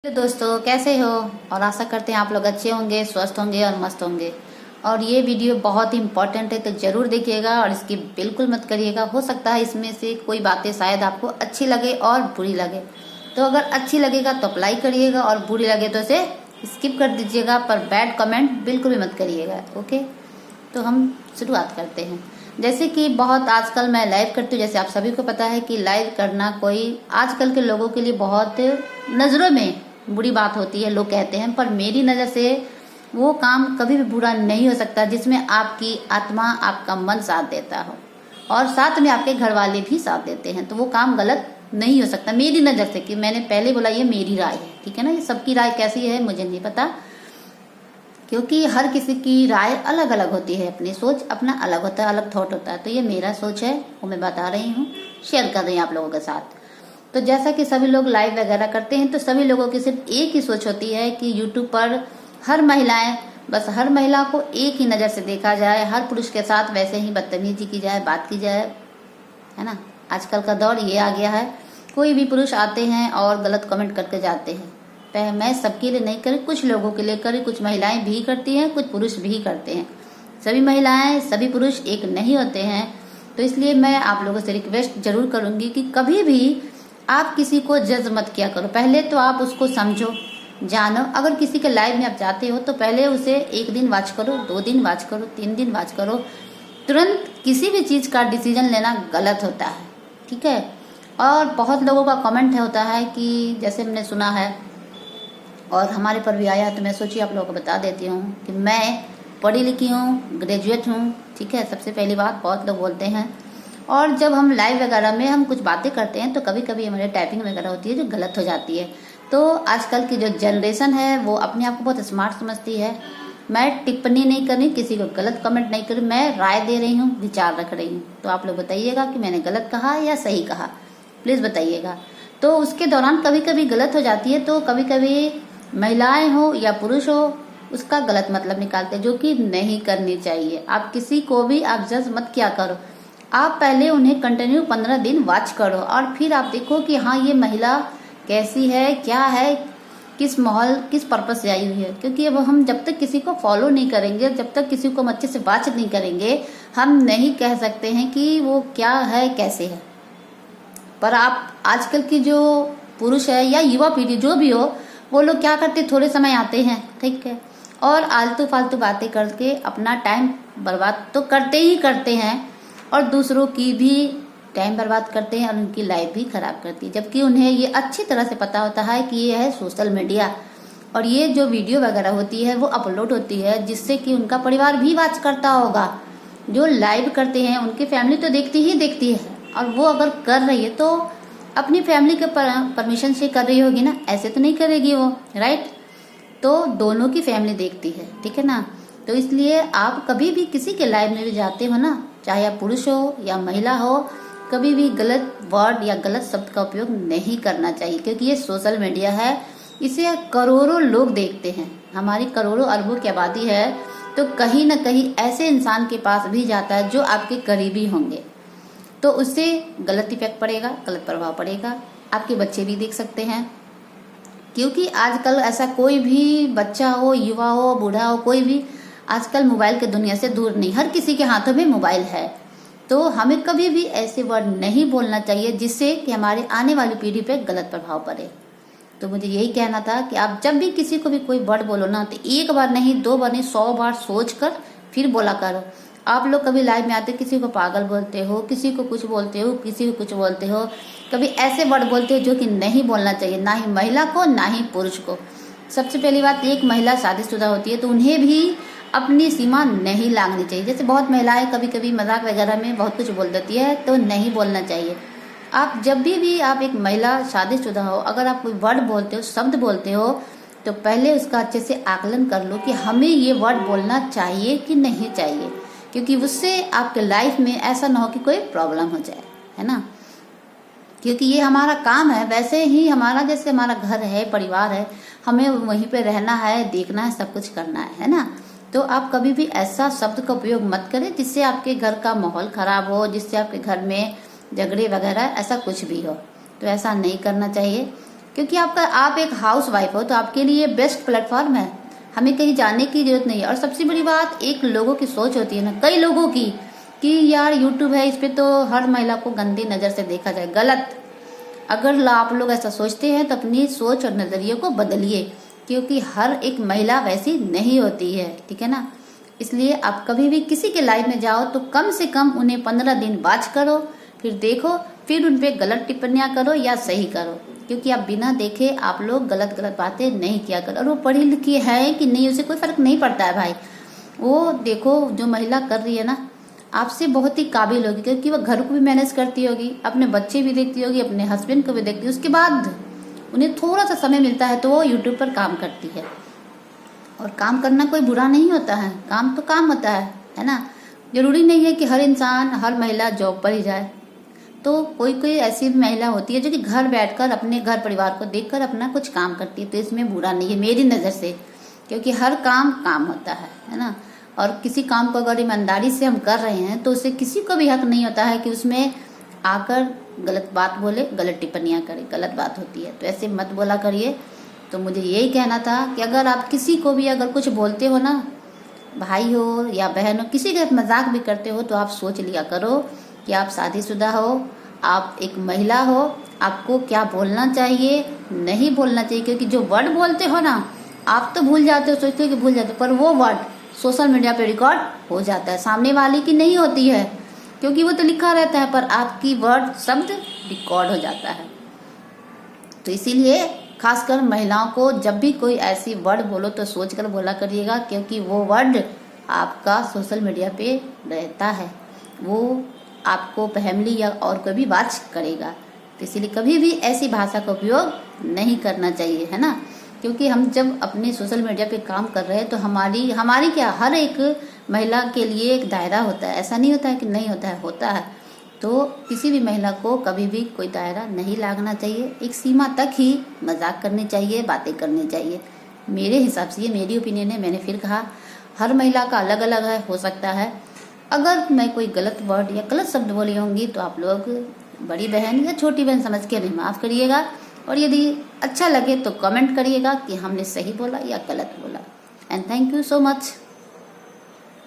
तो दोस्तों कैसे हो। और आशा करते हैं आप लोग अच्छे होंगे, स्वस्थ होंगे और मस्त होंगे। और ये वीडियो बहुत ही इम्पोर्टेंट है तो ज़रूर देखिएगा और इसकी बिल्कुल मत करिएगा। हो सकता है इसमें से कोई बातें शायद आपको अच्छी लगे और बुरी लगे। तो अगर अच्छी लगेगा तो अप्लाई करिएगा और बुरी लगे तो इसे स्किप कर दीजिएगा, पर बैड कमेंट बिल्कुल भी मत करिएगा। ओके, तो हम शुरुआत करते हैं। जैसे कि बहुत आजकल मैं लाइव करती हूँ, जैसे आप सभी को पता है कि लाइव करना कोई आजकल के लोगों के लिए बहुत नज़रों में बुरी बात होती है, लोग कहते हैं। पर मेरी नज़र से वो काम कभी भी बुरा नहीं हो सकता जिसमें आपकी आत्मा, आपका मन साथ देता हो और साथ में आपके घर वाले भी साथ देते हैं, तो वो काम गलत नहीं हो सकता मेरी नज़र से। कि मैंने पहले बोला ये मेरी राय है, ठीक है ना। ये सबकी राय कैसी है मुझे नहीं पता, क्योंकि हर किसी की राय अलग अलग होती है, अपनी सोच अपना अलग होता है, अलग थॉट होता है। तो ये मेरा सोच है, वो मैं बता रही हूँ, शेयर कर रही हूँ आप लोगों के साथ। तो जैसा कि सभी लोग लाइव वगैरह करते हैं तो सभी लोगों की सिर्फ एक ही सोच होती है कि यूट्यूब पर हर महिलाएं, बस हर महिला को एक ही नज़र से देखा जाए, हर पुरुष के साथ वैसे ही बदतमीजी की जाए, बात की जाए, है ना। आजकल का दौर ये आ गया है, कोई भी पुरुष आते हैं और गलत कमेंट करके जाते हैं। तो मैं सबके लिए नहीं करी, कुछ लोगों के लिए करी, कुछ महिलाएं भी करती हैं, कुछ पुरुष भी करते हैं। सभी महिलाएं सभी पुरुष एक नहीं होते हैं। तो इसलिए मैं आप लोगों से रिक्वेस्ट जरूर करूंगी कि कभी भी आप किसी को जज मत किया करो। पहले तो आप उसको समझो, जानो। अगर किसी के लाइव में आप जाते हो तो पहले उसे 1 दिन वॉच करो, 2 दिन वॉच करो, 3 दिन वॉच करो। तुरंत किसी भी चीज़ का डिसीजन लेना गलत होता है, ठीक है। और बहुत लोगों का कमेंट होता है कि जैसे मैंने सुना है और हमारे पर भी आया है, तो मैं सोची आप लोगों को बता देती हूँ कि मैं पढ़ी लिखी हूँ, ग्रेजुएट हूँ, ठीक है। सबसे पहली बात बहुत लोग बोलते हैं, और जब हम लाइव वगैरह में हम कुछ बातें करते हैं तो कभी कभी हमारे टाइपिंग वगैरह होती है जो गलत हो जाती है। तो आजकल की जो जनरेशन है वो अपने आप को बहुत स्मार्ट समझती है। मैं टिप्पणी नहीं कर रही, किसी को गलत कमेंट नहीं कर रही, मैं राय दे रही हूँ, विचार रख रही हूँ। तो आप लोग बताइएगा कि मैंने गलत कहा या सही कहा, प्लीज़ बताइएगा। तो उसके दौरान कभी कभी गलत हो जाती है, तो कभी कभी महिलाएं हो या पुरुष हो उसका गलत मतलब निकालते हैं, जो कि नहीं करनी चाहिए। आप किसी को भी आप जज मत किया करो। आप पहले उन्हें कंटिन्यू 15 दिन वॉच करो और फिर आप देखो कि हाँ ये महिला कैसी है, क्या है, किस माहौल, किस पर्पज से आई हुई है। क्योंकि अब हम जब तक किसी को फॉलो नहीं करेंगे, जब तक किसी को हम अच्छे से वॉच नहीं करेंगे, हम नहीं कह सकते हैं कि वो क्या है, कैसे है। पर आप आजकल की जो पुरुष है या युवा पीढ़ी जो भी हो, वो लोग क्या करते, थोड़े समय आते हैं, ठीक है, और आलतू फालतू बातें करके अपना टाइम बर्बाद तो करते ही करते हैं और दूसरों की भी टाइम बर्बाद करते हैं और उनकी लाइफ भी खराब करती है। जबकि उन्हें ये अच्छी तरह से पता होता है कि ये है सोशल मीडिया और ये जो वीडियो वगैरह होती है वो अपलोड होती है जिससे कि उनका परिवार भी वॉच करता होगा। जो लाइव करते हैं उनकी फैमिली तो देखती ही देखती है, और वो अगर कर रही है तो अपनी फैमिली के परमिशन से कर रही होगी ना, ऐसे तो नहीं करेगी वो, राइट। तो दोनों की फैमिली देखती है, ठीक है ना। तो इसलिए आप कभी भी किसी के लाइव में भी जाते हो ना, चाहे आप पुरुष हो या महिला हो, कभी भी गलत वर्ड या गलत शब्द का उपयोग नहीं करना चाहिए। क्योंकि ये सोशल मीडिया है, इसे करोड़ों लोग देखते हैं, हमारी करोड़ों अरबों की आबादी है। तो कहीं ना कहीं ऐसे इंसान के पास भी जाता है जो आपके करीबी होंगे, तो उससे गलत इफेक्ट पड़ेगा, गलत प्रभाव पड़ेगा। आपके बच्चे भी देख सकते हैं, क्योंकि आजकल ऐसा कोई भी बच्चा हो, युवा हो, बूढ़ा हो, कोई भी आजकल मोबाइल के दुनिया से दूर नहीं, हर किसी के हाथों में मोबाइल है। तो हमें कभी भी ऐसे वर्ड नहीं बोलना चाहिए जिससे कि हमारे आने वाली पीढ़ी पे गलत प्रभाव पड़े। तो मुझे यही कहना था कि आप जब भी किसी को भी कोई वर्ड बोलो ना, तो 1 बार नहीं, 2 बार नहीं, 100 बार सोच कर फिर बोला करो। आप लोग कभी लाइव में आते किसी को पागल बोलते हो, किसी को कुछ बोलते हो, किसी को कुछ बोलते हो, कभी ऐसे वर्ड बोलते हो जो कि नहीं बोलना चाहिए, ना ही महिला को ना ही पुरुष को। सबसे पहली बात, एक महिला शादीशुदा होती है तो उन्हें भी अपनी सीमा नहीं लांघनी चाहिए। जैसे बहुत महिलाएं कभी कभी मजाक वगैरह में बहुत कुछ बोल देती है, तो नहीं बोलना चाहिए। आप जब भी आप एक महिला शादीशुदा हो, अगर आप कोई वर्ड बोलते हो, शब्द बोलते हो, तो पहले उसका अच्छे से आकलन कर लो कि हमें ये वर्ड बोलना चाहिए कि नहीं चाहिए। क्योंकि उससे आपके लाइफ में ऐसा ना हो कि कोई प्रॉब्लम हो जाए, है ना। क्योंकि ये हमारा काम है, वैसे ही हमारा जैसे हमारा घर है, परिवार है, हमें वहीं पे रहना है, देखना है, सब कुछ करना है ना। तो आप कभी भी ऐसा शब्द का उपयोग मत करें जिससे आपके घर का माहौल खराब हो, जिससे आपके घर में झगड़े वगैरह ऐसा कुछ भी हो। तो ऐसा नहीं करना चाहिए। क्योंकि आप एक हाउस वाइफ हो तो आपके लिए बेस्ट प्लेटफॉर्म है। हमें कहीं जाने की जरूरत नहीं है। और सबसे बड़ी बात, एक लोगों की सोच होती है ना, कई लोगों की, कि यार यूट्यूब है, इस पे तो हर महिला को गंदी नज़र से देखा जाए। गलत। अगर आप लोग ऐसा सोचते हैं तो अपनी सोच और नज़रिए को बदलिए, क्योंकि हर एक महिला वैसी नहीं होती है, ठीक है ना। इसलिए आप कभी भी किसी के लाइफ में जाओ तो कम से कम उन्हें 15 दिन वाच करो, फिर देखो, फिर उन पे गलत टिप्पणियां करो या सही करो, क्योंकि आप बिना देखे आप लोग गलत गलत बातें नहीं किया करो। और वो पढ़ी लिखी है कि नहीं, उसे कोई फर्क नहीं पड़ता है भाई। वो देखो, जो महिला कर रही है ना, आपसे बहुत ही काबिल होगी, क्योंकि वो घर को भी मैनेज करती होगी, अपने बच्चे भी देखती होगी, अपने हस्बैंड को भी देखती होगी। उसके बाद उन्हें थोड़ा सा समय मिलता है तो वो यूट्यूब पर काम करती है। और काम करना कोई बुरा नहीं होता है, काम तो काम होता है ना। जरूरी नहीं है कि हर इंसान, हर महिला जॉब पर ही जाए। तो कोई कोई ऐसी महिला होती है जो कि घर बैठकर अपने घर परिवार को देखकर अपना कुछ काम करती है, तो इसमें बुरा नहीं है मेरी नज़र से, क्योंकि हर काम काम होता है ना। और किसी काम को अगर ईमानदारी से हम कर रहे हैं तो उसे किसी को भी हक नहीं होता है कि उसमें आकर गलत बात बोले, गलत टिप्पणियां करे। गलत बात होती है तो ऐसे मत बोला करिए। तो मुझे यही कहना था कि अगर आप किसी को भी अगर कुछ बोलते हो ना, भाई हो या बहन हो, किसी का मजाक भी करते हो, तो आप सोच लिया करो कि आप शादीशुदा हो, आप एक महिला हो, आपको क्या बोलना चाहिए, नहीं बोलना चाहिए। क्योंकि जो वर्ड बोलते हो ना, आप तो भूल जाते हो, सोचते हो कि भूल जाते हो, पर वो वर्ड सोशल मीडिया पे रिकॉर्ड हो जाता है। सामने वाले की नहीं होती है, क्योंकि वो तो लिखा रहता है, पर आपकी वर्ड शब्द रिकॉर्ड हो जाता है। तो इसीलिए खासकर महिलाओं को जब भी कोई ऐसी वर्ड बोलो तो सोच कर बोला करिएगा, क्योंकि वो वर्ड आपका सोशल मीडिया पे रहता है, वो आपको फैमिली या और कोई भी वाच करेगा। तो इसीलिए कभी भी ऐसी भाषा का उपयोग नहीं करना चाहिए, है ना। क्योंकि हम जब अपने सोशल मीडिया पे काम कर रहे हैं तो हमारी क्या, हर एक महिला के लिए एक दायरा होता है। ऐसा नहीं होता है कि नहीं होता है। तो किसी भी महिला को कभी भी कोई दायरा नहीं लागना चाहिए, एक सीमा तक ही मजाक करनी चाहिए, बातें करनी चाहिए। मेरे हिसाब से ये मेरी ओपिनियन है। मैंने फिर कहा, हर महिला का अलग अलग है, हो सकता है अगर मैं कोई गलत वर्ड या गलत शब्द बोली होंगी तो आप लोग बड़ी बहन या छोटी बहन समझ के हमें माफ़ करिएगा। और यदि अच्छा लगे तो कमेंट करिएगा कि हमने सही बोला या गलत बोला। And thank you so much.